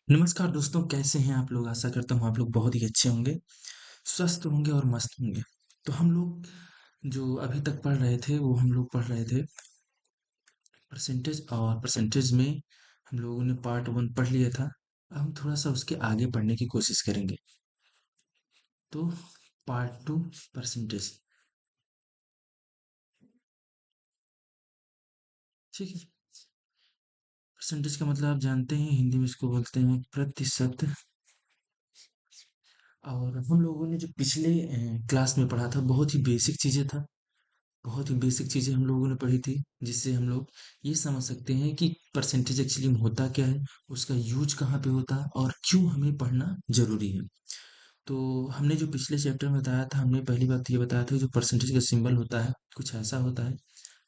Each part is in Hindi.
नमस्कार दोस्तों, कैसे हैं आप लोग? आशा करता हूँ आप लोग बहुत ही अच्छे होंगे, स्वस्थ होंगे और मस्त होंगे। तो हम लोग जो अभी तक पढ़ रहे थे, वो हम लोग पढ़ रहे थे परसेंटेज, और परसेंटेज में हम लोगों ने पार्ट 1 पढ़ लिया था। अब हम थोड़ा-सा उसके आगे पढ़ने की कोशिश करेंगे। तो पार्ट 2 परसेंटेज, ठीक है? परसेंटेज का मतलब आप जानते हैं, हिंदी में इसको बोलते हैं प्रतिशत। और हम लोगों ने जो पिछले क्लास में पढ़ा था, बहुत ही बेसिक चीज़ें था। बहुत ही बेसिक चीज़ें हम लोगों ने पढ़ी थी, जिससे हम लोग ये समझ सकते हैं कि परसेंटेज एक्चुअली में होता क्या है, उसका यूज़ कहाँ पे होता है और क्यों हमें पढ़ना ज़रूरी है। तो हमने जो पिछले चैप्टर में बताया था, हमने पहली बात ये बताया था, जो परसेंटेज का सिंबल होता है, कुछ ऐसा होता है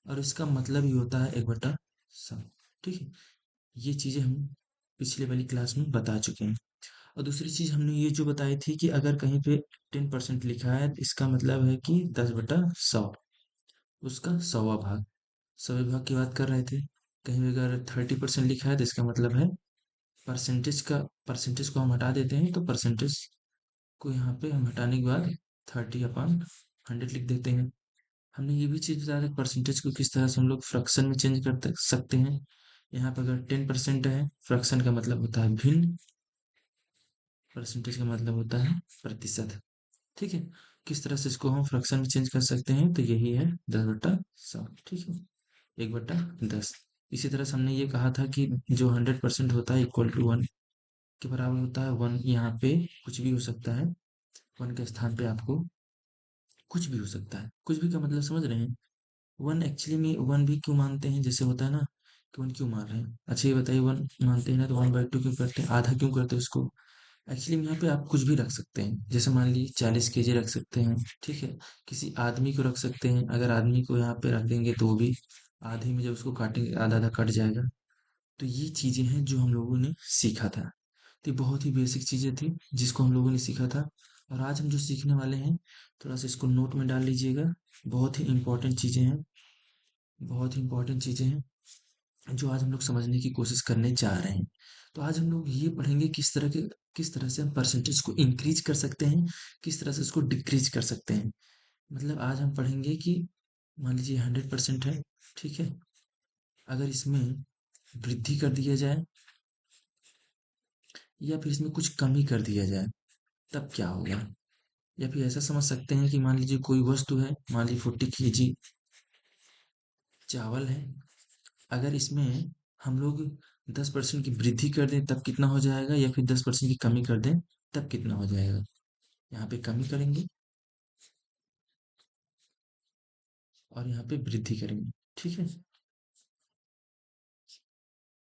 और इसका मतलब ही होता है 1/100, ठीक है? ये चीज़ें हम पिछले वाली क्लास में बता चुके हैं। और दूसरी चीज़ हमने ये जो बताई थी कि अगर कहीं पे 10% लिखा है, इसका मतलब है कि 10/100, उसका 100वां भाग। सभी भाग की बात कर रहे थे। कहीं भी अगर 30% लिखा है तो इसका मतलब है परसेंटेज को हम हटा देते हैं, तो परसेंटेज को यहाँ पे हम हटाने के बाद 30/100 लिख देते हैं। हमने ये भी चीज़ बताया था परसेंटेज को किस तरह से हम लोग फ्रैक्शन में चेंज कर सकते हैं। यहाँ पे अगर 10% है, फ्रैक्शन का मतलब होता है भिन्न, परसेंटेज का मतलब होता है प्रतिशत, ठीक है? किस तरह से इसको हम फ्रैक्शन में चेंज कर सकते हैं, तो यही है 10/100, ठीक है? 1/10। इसी तरह से हमने ये कहा था कि जो 100% होता है इक्वल टू 1 के बराबर होता है। 1 यहाँ पे कुछ भी हो सकता है, 1 के स्थान पे आपको कुछ भी हो सकता है। कुछ भी का मतलब समझ रहे हैं? 1 एक्चुअली में 1 भी क्यों मानते हैं? जैसे होता है ना कि 1 क्यों मान रहे हैं? अच्छा ये बताइए, 1 मानते हैं ना, तो 1/2 क्यों करते हैं? आधा क्यों करते हैं उसको? एक्चुअली में यहाँ पे आप कुछ भी रख सकते हैं। जैसे मान लीजिए 40 केजी रख सकते हैं, ठीक है? किसी आदमी को रख सकते हैं। अगर आदमी को यहाँ पे रख देंगे तो वो भी आधे में, जब उसको काटेंगे आधा-आधा कट जाएगा। तो ये चीजें हैं जो हम लोगों ने सीखा था। तो ये बहुत ही बेसिक चीजें थी जिसको हम लोगों ने सीखा था। और आज हम जो सीखने वाले हैं, थोड़ा सा इसको नोट में डाल लीजिएगा। बहुत ही इंपॉर्टेंट चीजें हैं, बहुत ही इंपॉर्टेंट चीजें हैं जो आज हम लोग समझने की कोशिश करने जा रहे हैं। तो आज हम लोग ये पढ़ेंगे किस तरह से हम परसेंटेज को इंक्रीज कर सकते हैं, किस तरह से उसको डिक्रीज कर सकते हैं। मतलब आज हम पढ़ेंगे कि मान लीजिए 100% है, ठीक है? अगर इसमें वृद्धि कर दिया जाए या फिर इसमें कुछ कमी कर दिया जाए, तब क्या होगा? या फिर ऐसा समझ सकते हैं कि मान लीजिए कोई वस्तु है, मान लीजिए 40 केजी चावल है। अगर इसमें हम लोग 10% की वृद्धि कर दें तब कितना हो जाएगा, या फिर 10% की कमी कर दें तब कितना हो जाएगा? यहाँ पे कमी करेंगे और यहाँ पे वृद्धि करेंगे, ठीक है?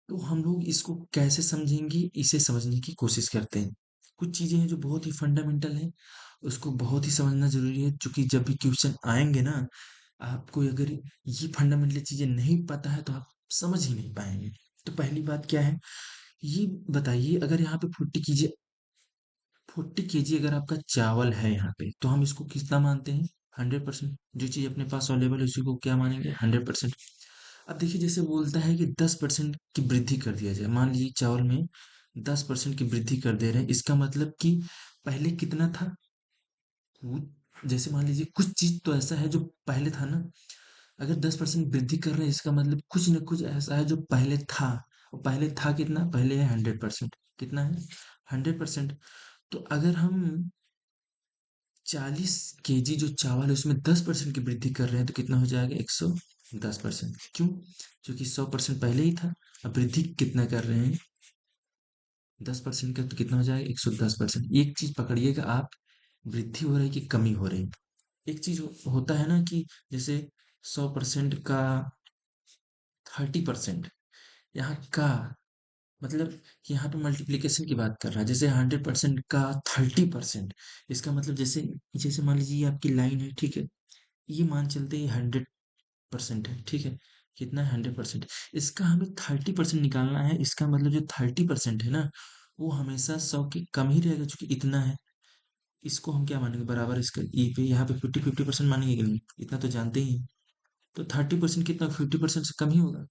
तो हम लोग इसको कैसे समझेंगे, इसे समझने की कोशिश करते हैं। कुछ चीजें हैं जो बहुत ही फंडामेंटल हैं, उसको बहुत ही समझना जरूरी है, क्योंकि जब भी क्वेश्चन आएंगे ना, आपको अगर ये फंडामेंटल चीजें नहीं पता है तो आप समझ ही नहीं पाएंगे। तो पहली बात क्या है, ये बताइए, अगर यहाँ पे 40 केजी अगर आपका चावल है यहाँ पे, तो हम इसको कितना मानते हैं? 100%। जो चीज अपने पास अवेलेबल है उसी को क्या मानेंगे? 100%। अब देखिए, जैसे बोलता है कि 10% की वृद्धि कर दिया जाए, मान लीजिए चावल में 10% की वृद्धि कर दे रहे हैं, इसका मतलब कि पहले कितना था? जैसे मान लीजिए कुछ चीज तो ऐसा है जो पहले था ना। अगर 10% वृद्धि कर रहे हैं, इसका मतलब कुछ न कुछ ऐसा है जो पहले था। और पहले था कितना? पहले है 100%। कितना है? 100%। तो अगर हम 40 केजी जो चावल है उसमें 10% की वृद्धि कर रहे हैं, तो कितना हो जाएगा? 110%। क्यों? क्योंकि 100% पहले ही था। अब वृद्धि कितना कर रहे हैं? 10% का, तो कितना हो जाएगा? 110%। एक चीज पकड़िएगा आप, वृद्धि हो रही है कि कमी हो रही है? एक चीज होता है ना कि जैसे 100% का 30%, यहाँ का मतलब यहाँ पे मल्टीप्लिकेशन की बात कर रहा है। जैसे 100% का 30%, इसका मतलब जैसे जैसे मान लीजिए ये आपकी लाइन है, ठीक है? ये मान चलते हैं 100% है, ठीक है? कितना है? 100%। इसका हमें 30% निकालना है। इसका मतलब जो 30% है ना, वो हमेशा 100 के कम ही रहेगा, क्योंकि इतना है। इसको हम क्या मानेंगे? बराबर इसका ई पे, यहाँ पे 50-50% मानेंगे कि नहीं? इतना तो जानते ही हैं। तो 30% कितना? 50% से कम ही होगा।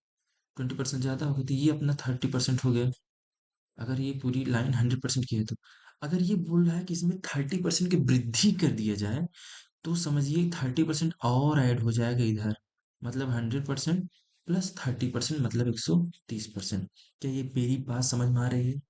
20% ज्यादा होगा, तो ये अपना 30% हो गया। अगर ये पूरी लाइन 100% की है तो। अगर ये बोल रहा है कि इसमें 30% की वृद्धि कर दिया जाए, तो समझिए 30% और ऐड हो जाएगा इधर। मतलब 100% प्लस 30% मतलब 130%। क्या ये मेरी बात समझ में आ रही है?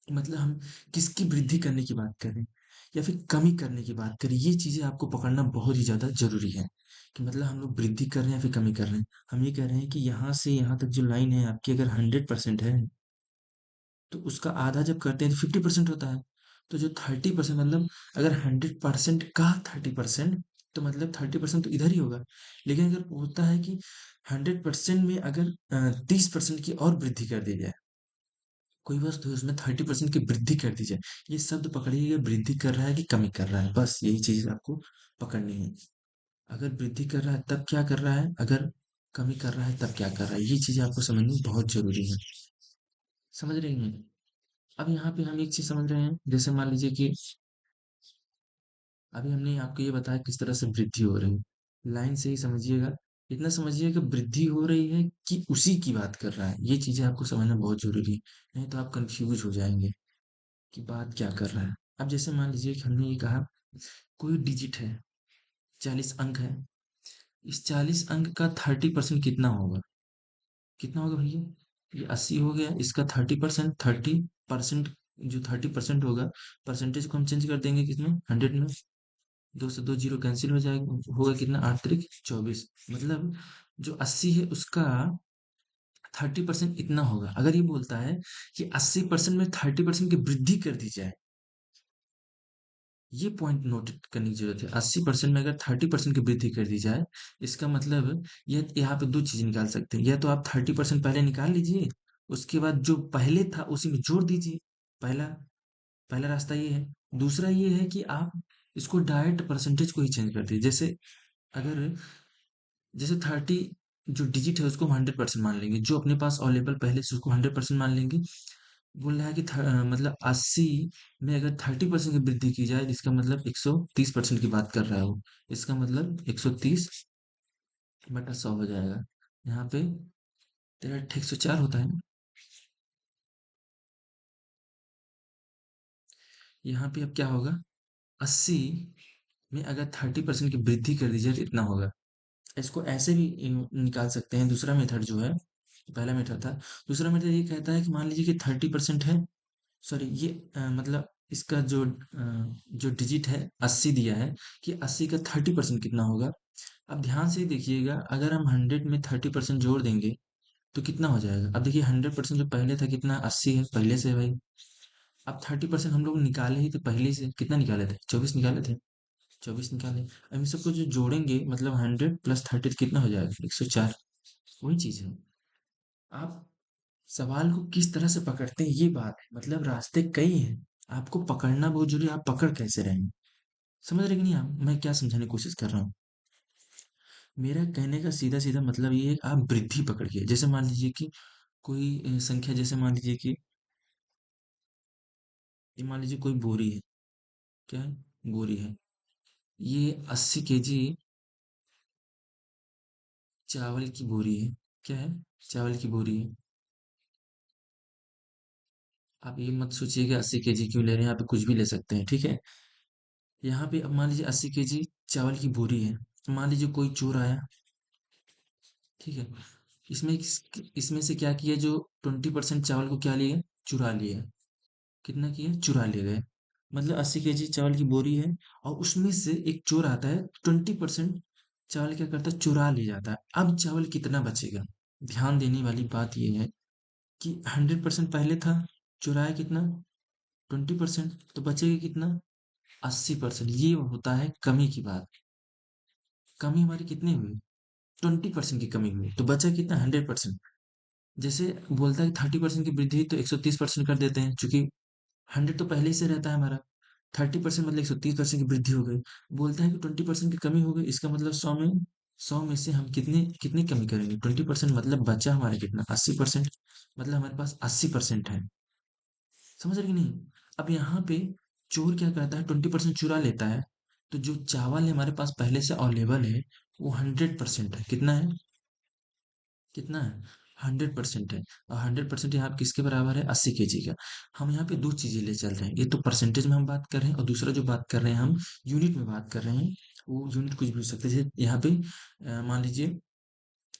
मतलब हम किसकी वृद्धि करने की बात कर रहे हैं या फिर कमी करने की बात करें, ये चीजें आपको पकड़ना बहुत ही ज्यादा जरूरी है। कि मतलब हम लोग वृद्धि कर रहे हैं या फिर कमी कर रहे हैं। हम ये कह रहे हैं कि यहाँ से यहाँ तक जो लाइन है आपकी, अगर 100% है, तो उसका आधा जब करते हैं तो 50% होता है। तो जो 30% मतलब, अगर 100% का 30%, तो मतलब 30% तो इधर ही होगा। लेकिन अगर होता है कि 100% में अगर 30% की और वृद्धि कर दी जाए, कोई वस्तु है उसमें 30% की वृद्धि कर दी जाए, ये शब्द पकड़िए, वृद्धि कर रहा है कि कमी कर रहा है, बस यही चीज आपको पकड़नी है। अगर वृद्धि कर रहा है तब क्या कर रहा है, अगर कमी कर रहा है तब क्या कर रहा है, ये चीज आपको समझनी बहुत जरूरी है। समझ रही हैं? अब यहाँ पे हम एक चीज समझ रहे हैं, जैसे मान लीजिए कि अभी हमने आपको ये बताया किस तरह से वृद्धि हो रही है। लाइन से ही समझिएगा। इतना समझिए कि वृद्धि हो रही है कि उसी की बात कर रहा है, ये चीजें आपको समझना बहुत जरूरी है। नहीं तो आप कंफ्यूज हो जाएंगे कि बात क्या कर रहा है। अब जैसे मान लीजिए कि हमने ये कहा, कोई डिजिट है, 40 अंक है। इस 40 अंक का 30% कितना होगा? कितना होगा भैया? ये 80 हो गया, इसका 30%, 30%, जो 30% होगा, परसेंटेज को हम चेंज कर देंगे किसमें, 100 में। दो से दो जीरो कैंसिल हो जाएगा, होगा कितना, 8 त्रिक 24। मतलब जो 80 है उसका 30% इतना होगा। अगर ये बोलता है कि 80% में 30% की वृद्धि कर दी जाए, ये पॉइंट नोट करने की जरूरत है। 80% में अगर 30% की वृद्धि कर दी जाए, इसका मतलब ये यहाँ पे दो चीज निकाल सकते हैं। या तो आप 30% पहले निकाल लीजिए, उसके बाद जो पहले था उसी में जोड़ दीजिए। पहला पहला रास्ता ये है। दूसरा ये है कि आप इसको डायरेक्ट परसेंटेज को ही चेंज कर दीजिए। जैसे अगर, जैसे 30 जो डिजिट है उसको हम 100% मान लेंगे, जो अपने पास अवेलेबल पहले से उसको 100% मान लेंगे। बोल रहा है कि मतलब 80 में अगर 30% की वृद्धि की जाए, इसका मतलब 130% की बात कर रहा है वो। इसका मतलब 130/100 हो जाएगा। यहाँ पे तेरा 104 होता है ना। यहाँ पे अब क्या होगा, 80 में अगर 30% की वृद्धि कर दी जाए तो इतना होगा। इसको ऐसे भी निकाल सकते हैं, दूसरा मेथड जो है। पहला मेथड था। दूसरा मेथड ये कहता है कि मान लीजिए कि 30% है। सॉरी, ये मतलब इसका जो डिजिट है 80 दिया है, कि 80 का 30% कितना होगा। अब ध्यान से देखिएगा, अगर हम 100 में 30% जोड़ देंगे तो कितना हो जाएगा। अब देखिए 100% जो पहले था कितना, 80 है पहले से भाई। अब 30% हम लोग निकाले ही थे पहले से, कितना निकाले थे, 24 निकाले थे। 24 निकाले, अब इन सबको जो जोड़ेंगे मतलब 100 प्लस 30 कितना हो जाएगा, 104। वही चीज है। आप सवाल को किस तरह से पकड़ते हैं ये बात है, मतलब रास्ते कई हैं। आपको पकड़ना बहुत जरूरी है, आप पकड़ कैसे रहे हैं। समझ रहे कि नहीं आप, मैं क्या समझाने की कोशिश कर रहा हूँ। मेरा कहने का सीधा सीधा मतलब ये है कि आप वृद्धि पकड़िए। जैसे मान लीजिए कि कोई संख्या, जैसे मान लीजिए कि ये मान लीजिए कोई बोरी है। क्या है? बोरी है। ये 80 केजी चावल की बोरी है। क्या है? चावल की बोरी है। आप ये मत सोचिए कि 80 केजी क्यों ले रहे हैं, यहाँ पे कुछ भी ले सकते हैं, ठीक है। यहाँ पे अब मान लीजिए 80 केजी चावल की बोरी है। मान लीजिए कोई चोर आया, ठीक है। इसमें इसमें से क्या किया, जो 20% चावल को क्या लिए, चुरा लिए। कितना किया, चुरा ले गए। मतलब 80 केजी चावल की बोरी है, और उसमें से एक चोर आता है, 20% चावल क्या करता है, चुरा ले जाता है। अब चावल कितना बचेगा। ध्यान देने वाली बात यह है कि 100% पहले था, चुराया कितना, 20%, तो बचेगा कितना, 80%। ये होता है कमी की बात। कमी हमारी कितनी हुई, 20% की कमी हुई, तो बचा कितना, 100%। जैसे बोलता है कि 30% की वृद्धि, तो 130% कर देते हैं, क्योंकि 100 तो पहले ही से रहता है हमारा। 30% मतलब 130% की वृद्धि हो गई। बोलता है कि 20% की कमी हो गई, इसका मतलब 100 में से हम कितनी कितनी कमी करेंगे, 20%, मतलब बचा हमारा कितना, 80%। मतलब हमारे पास 80% है। समझ रहे कि नहीं। अब यहाँ पे चोर क्या करता है, 20% चुरा लेता है। तो जो चावल है हमारे पास पहले से अवेलेबल है, वो 100% है। कितना है, कितना है, 100% है। और 100% यहाँ पे किसके बराबर है? 80 kg का। हम यहाँ पे दो चीजें ले चल रहे हैं, ये तो परसेंटेज में हम बात कर रहे हैं, और दूसरा जो बात कर रहे हैं हम यूनिट में बात कर रहे हैं। वो यूनिट कुछ भी हो सकता है, जैसे यहाँ पे मान लीजिए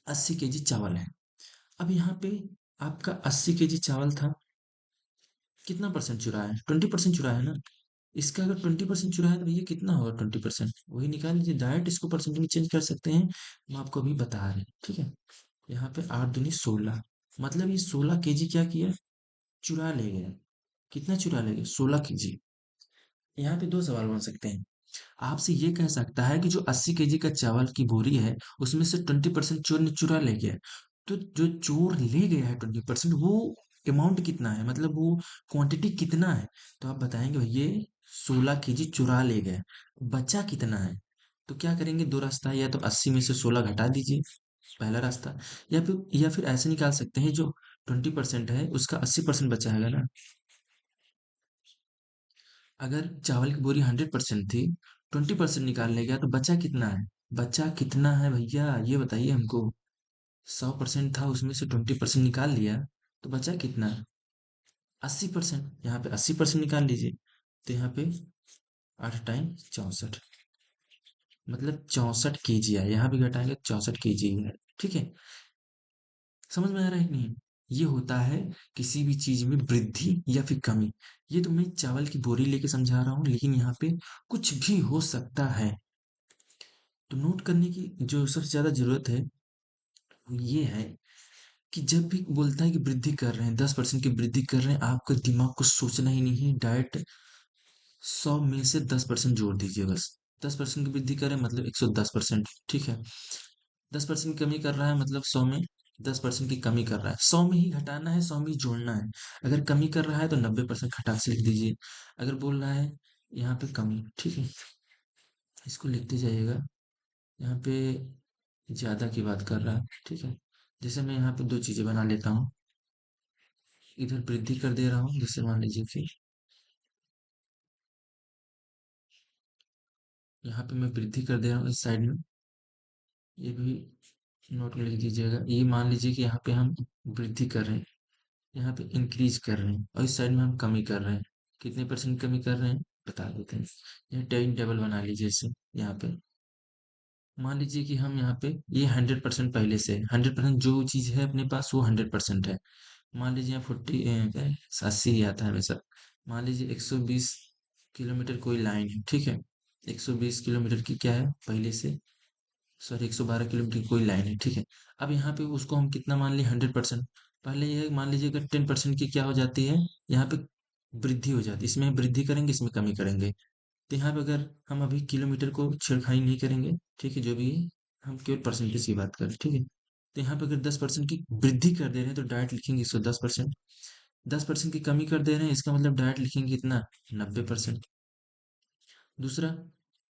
80 kg चावल है। अब यहाँ पे आपका 80 kg चावल था, कितना परसेंट चुरा है? 20% चुरा है ना। इसका अगर 20% चुरा है तो भैया कितना होगा? 20%, वही निकाल लीजिए, डायरेक्ट इसको परसेंट में चेंज कर सकते हैं, हम आपको अभी बता रहे हैं, ठीक है। यहाँ पे 8 दूनी 16, मतलब ये 16 kg क्या किया? चुरा ले गया। कितना चुरा ले गया? 16 kg। यहाँ पे दो सवाल बन सकते हैं। आपसे ये कह सकता है कि जो 80 kg का चावल की बोरी है, उसमें से 20% चोर ने चुरा ले गया है। तो जो चोर ले गया है 20%, वो अमाउंट कितना है, मतलब वो क्वांटिटी कितना है? तो आप बताएंगे भैया 16 kg चुरा ले गए, बचा कितना है? तो क्या करेंगे? दो रास्ता है, या तो 80 में से 16 घटा दीजिए, पहला रास्ता। या फिर ऐसे निकाल सकते हैं, जो 20% है उसका 80% बचा है ना। अगर चावल की बोरी 100% थी, 20% निकाल ले गया, तो बचा कितना है? बचा कितना है भैया, ये बताइए हमको। 100% था, उसमें से 20% निकाल लिया, तो बचा कितना? 80%। यहाँ पे 80% निकाल लीजिए, तो यहाँ पे 8 टाइम 64, मतलब 64 kg है। यहाँ भी घटाएंगे 64 kg है, ठीक है। समझ में आ रहा है कि नहीं? ये होता है किसी भी चीज में वृद्धि या फिर कमी। ये तो मैं चावल की बोरी लेके समझा रहा हूँ, लेकिन यहाँ पे कुछ भी हो सकता है। तो नोट करने की जो सबसे ज्यादा जरूरत है वो ये है कि जब भी बोलता है कि वृद्धि कर रहे हैं, 10% की वृद्धि कर रहे हैं, आपका दिमाग को सोचना ही नहीं है, डायरेक्ट 100 में से 10% जोड़ दीजिए बस। 10% की वृद्धि करें मतलब 110%, ठीक है। 10% की कमी कर रहा है मतलब 100 में 10% की कमी कर रहा है, 100 में ही घटाना है, 100 में ही जोड़ना है। अगर कमी कर रहा है तो 90% खटाक से लिख दीजिए। अगर बोल रहा है यहाँ पे कमी, ठीक है, इसको लिखते जाइएगा। यहाँ पे ज्यादा की बात कर रहा है, ठीक है। जैसे मैं यहाँ पे दो चीजें बना लेता हूँ, इधर वृद्धि कर दे रहा हूँ, जैसे मान लीजिए कि यहाँ पे मैं वृद्धि कर दे रहा हूँ इस साइड में, ये भी नोट में लिख दीजिएगा। ये मान लीजिए कि यहाँ पे हम वृद्धि कर रहे हैं, यहाँ पे इंक्रीज कर रहे हैं, और इस साइड में हम कमी कर रहे हैं। कितने परसेंट कमी कर रहे हैं बता देते हैं। यहाँ टाइम टेबल बना लीजिए इसे। यहाँ पे मान लीजिए कि हम यहाँ पे ये 100% पहले से 100% जो चीज है अपने पास वो 100% है। मान लीजिए यहाँ 80 ही आता है हमेशा। मान लीजिए 120 किलोमीटर कोई लाइन है, ठीक है। 120 किलोमीटर की क्या है पहले से, सॉरी 112 किलोमीटर की कोई लाइन है, ठीक है। अब यहाँ पे उसको हम कितना मान लिए? 100%। पहले ये मान लीजिए अगर 10% की क्या हो जाती है, यहाँ पे वृद्धि हो जाती है, इसमें वृद्धि करेंगे, इसमें कमी करेंगे। तो यहाँ पे अगर हम अभी किलोमीटर को छेड़खानी नहीं करेंगे, ठीक है, जो भी है, हम केवल परसेंटेज की बात करें, ठीक है। तो यहाँ पे अगर 10% की वृद्धि कर दे रहे हैं तो डायरेक्ट लिखेंगे 110%। 10% की कमी कर दे रहे हैं, इसका मतलब डायरेक्ट लिखेंगे कितना? 90%। दूसरा,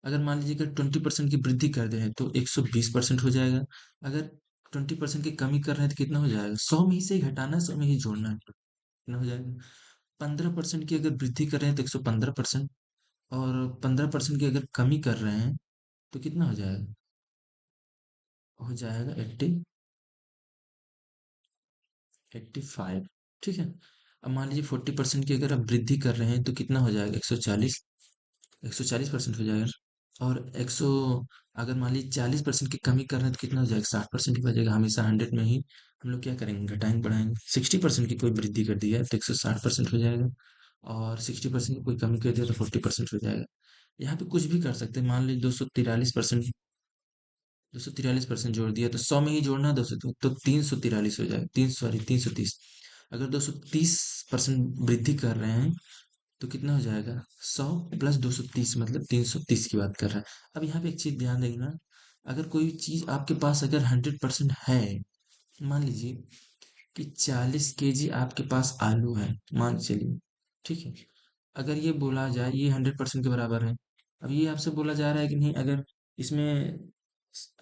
अगर मान लीजिए अगर 20% की वृद्धि कर दे रहे हैं तो 120% हो जाएगा। अगर 20% की कमी कर रहे हैं तो कितना हो जाएगा? 100 में ही से ही घटाना है, 100 में ही जोड़ना है, कितना हो जाएगा? 15% की अगर वृद्धि कर रहे हैं तो 115%, और 15% की अगर कमी कर रहे हैं तो कितना हो जाएगा? हो जाएगा 85, ठीक है। अब मान लीजिए 40% की अगर आप वृद्धि कर रहे हैं तो कितना हो जाएगा? 140, 140% हो जाएगा। और 100, अगर मान लीजिए 40% की कमी कर रहे हैं तो कितना हो जाएगा? 60% ही बचेगा। हमेशा 100 में ही हम लोग क्या करेंगे? घटाएंगे बढ़ाएंगे। 60% की कोई वृद्धि कर दी है तो 160% हो जाएगा, और 60% की कोई कमी कर दिया तो 40% हो जाएगा। यहाँ पे कुछ भी कर सकते हैं, मान लीजिए 243%, 243% जोड़ दिया तो 100 में ही जोड़ना है, 200 तो 343 हो जाएगा, 330। अगर 230% वृद्धि कर रहे हैं तो कितना हो जाएगा? 100 प्लस 230 मतलब 330 की बात कर रहा है। अब यहाँ पे एक चीज ध्यान देना, अगर कोई चीज आपके पास अगर 100% है, मान लीजिए कि 40 kg आपके पास आलू है, मान के चलिए, ठीक है। अगर ये बोला जाए ये 100% के बराबर है, अब ये आपसे बोला जा रहा है कि नहीं, अगर इसमें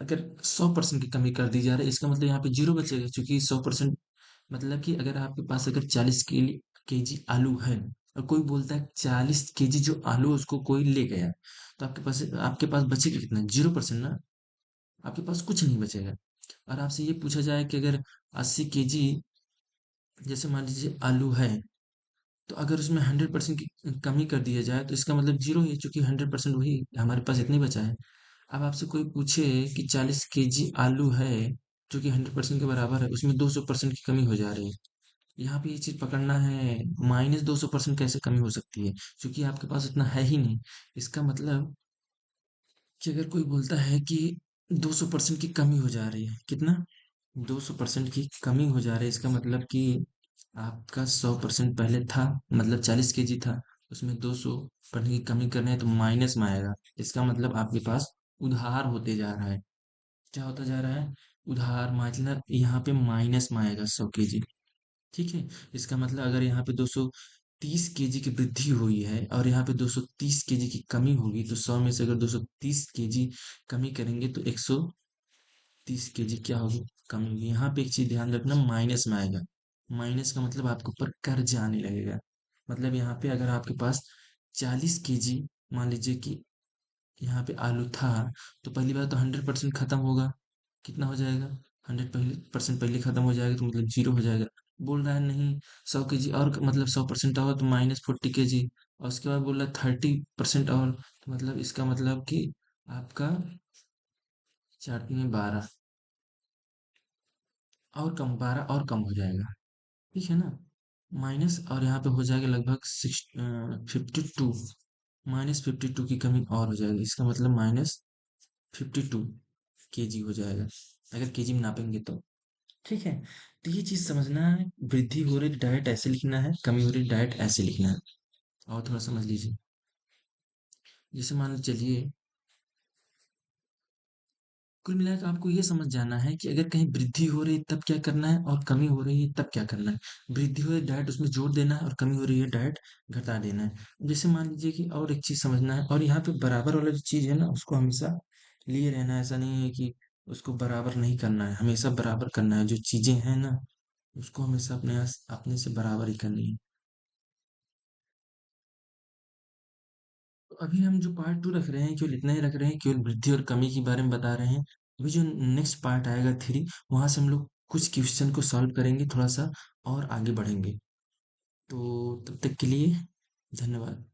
अगर 100% की कमी कर दी जा रही है, इसका मतलब यहाँ पे जीरो बचेगा, क्योंकि 100% मतलब कि अगर आपके पास अगर 40 kg आलू है, और कोई बोलता है 40 kg जो आलू है उसको कोई ले गया, तो आपके पास बचेगा कितना? 0% ना। आपके पास कुछ नहीं बचेगा। और आपसे ये पूछा जाए कि अगर 80 केजी, जैसे मान लीजिए आलू है, तो अगर उसमें 100% की कमी कर दिया जाए तो इसका मतलब जीरो ही है, क्योंकि 100% वही हमारे पास इतनी बचा है। अब आपसे कोई पूछे कि 40 केजी आलू है जो कि 100% के बराबर है, उसमें 200% की कमी हो जा रही है। यहाँ पे ये चीज पकड़ना है, -200% कैसे कमी हो सकती है, क्योंकि आपके पास उतना है ही नहीं। इसका मतलब कि अगर कोई बोलता है कि 200% की कमी हो जा रही है, कितना, 200% की कमी हो जा रही है, इसका मतलब कि आपका 100% पहले था, मतलब 40 केजी था, उसमें 200% की कमी करना है तो माइनस में आएगा। इसका मतलब आपके पास उधार होते जा रहा है। क्या होता जा रहा है, उधार, मतलब यहाँ पे माइनस में आएगा 100 केजी। ठीक है, इसका मतलब अगर यहाँ पे 230 केजी की वृद्धि हुई है और यहाँ पे 230 केजी की कमी होगी, तो 100 में से अगर 230 केजी कमी करेंगे तो 130 केजी क्या होगी, कमी होगी। यहाँ पे एक चीज ध्यान रखना, माइनस में आएगा। माइनस का मतलब आपके ऊपर कर्ज आने लगेगा। मतलब यहाँ पे अगर आपके पास 40 केजी, मान लीजिए कि यहाँ पे आलू था, तो पहली बात तो 100% खत्म होगा, कितना हो जाएगा, 100% पहले खत्म हो जाएगा तो मतलब जीरो हो जाएगा। बोल रहा है नहीं, 100 केजी और मतलब 100% और तो -40 केजी, और उसके बाद बोल रहा है 30% और, तो मतलब इसका मतलब कि आपका 4×12 और कम, 12 और कम हो जाएगा। ठीक है ना, माइनस, और यहाँ पे हो जाएगा लगभग 52, -52 की कमी और हो जाएगी, इसका मतलब -52 केजी हो जाएगा, अगर केजी में नापेंगे तो। ठीक है, तो ये चीज समझना है, वृद्धि हो रही डायरेक्ट ऐसे लिखना है, कमी हो रही डायरेक्ट ऐसे लिखना है। और थोड़ा समझ लीजिए, जैसे मान लो चलिए, कुल मिलाकर आपको ये समझ जाना है कि अगर कहीं वृद्धि हो रही है तब क्या करना है, और कमी हो रही है तब क्या करना है। वृद्धि हो रही है डायरेक्ट उसमें जोड़ देना है, और कमी हो रही है डायरेक्ट घटा देना है। जैसे मान लीजिए कि और एक चीज समझना है, और यहाँ पे बराबर वाला जो चीज है ना उसको हमेशा लिए रहना है, ऐसा नहीं है कि उसको बराबर नहीं करना है, हमेशा बराबर करना है। जो चीजें हैं ना उसको हमेशा अपने से बराबर ही करनी है। तो अभी हम जो पार्ट 2 रख रहे हैं, केवल इतना ही रख रहे हैं, केवल वृद्धि और कमी के बारे में बता रहे हैं। अभी जो नेक्स्ट पार्ट आएगा 3, वहां से हम लोग कुछ क्वेश्चन को सॉल्व करेंगे थोड़ा सा, और आगे बढ़ेंगे। तो तब तक के लिए धन्यवाद।